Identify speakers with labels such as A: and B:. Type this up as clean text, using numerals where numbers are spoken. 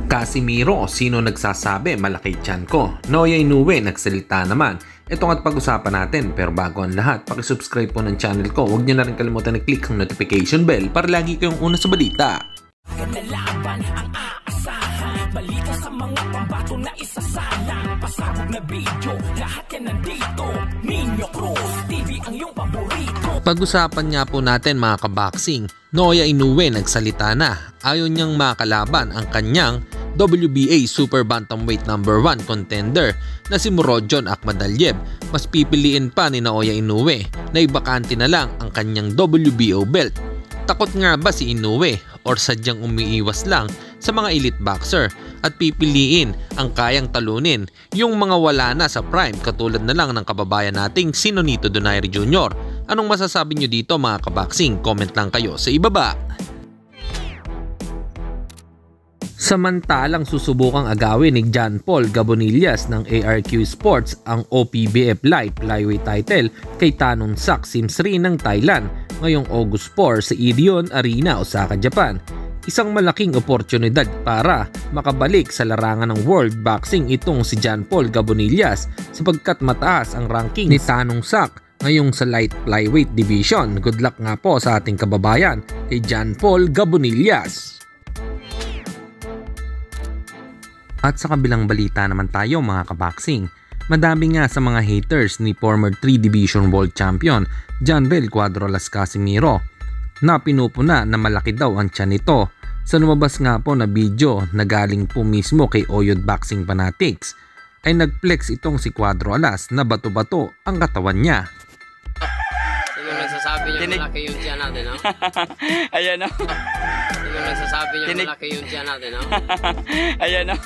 A: Casimiro, sino nagsasabi malaki tiyan ko? Naoya Inoue, nagsalita naman. Ito at pag-usapan natin, pero bago ang lahat, pakisubscribe po ng channel ko. Huwag niyo na rin kalimutan na click ang notification bell para lagi kayong una sa balita.
B: Laban ang aasahan, balita sa mga pambato na isasalang, pasabog na video, lahat yan nandito. Nino Cruz TV ang iyong paborito. Pag-usapan nga po natin mga kaboxing, Naoya Inoue nagsalita na. Ayaw niyang makalaban ang kanyang WBA Super Bantamweight #1 contender na si Murodjon Akhmadaliev. Mas pipiliin pa ni Naoya Inoue na ibakante na lang ang kanyang WBO belt. Takot nga ba si Inoue or sadyang umiiwas lang sa mga elite boxer at pipiliin ang kayang talunin yung mga wala na sa prime katulad na lang ng kababayan nating si Nonito Donaire Jr.? Anong masasabi nyo dito mga kaboxing? Comment lang kayo sa ibaba. Samantalang susubukang agawin ni John Paul Gabonillas ng ARQ Sports ang OPBF Light Flyweight title kay Thanon Sak Simsri ng Thailand ngayong August 4 sa Edion Arena, Osaka, Japan. Isang malaking oportunidad para makabalik sa larangan ng World Boxing itong si John Paul Gabonillas sapagkat mataas ang ranking ni Thanon Sak ngayong sa Light Flyweight Division. Good luck nga po sa ating kababayan kay John Paul Gabonillas. At sa kabilang balita naman tayo mga kaboxing, madami nga sa mga haters ni former 3 Division World Champion Janrel Cuadro-Las Casimiro na pinupuna na malaki daw ang tiyan nito sa lumabas nga po na video na galing po mismo kay Oyod Boxing Fanatics. Ay nagflex itong si Cuadro-Las na bato-bato ang katawan niya.
C: Sino nagsasabi niya malaki yung tiyan natin, no?
D: Ayan, no?
C: Sino nagsasabi niya malaki yung tiyan natin, no?
D: Ayan, no?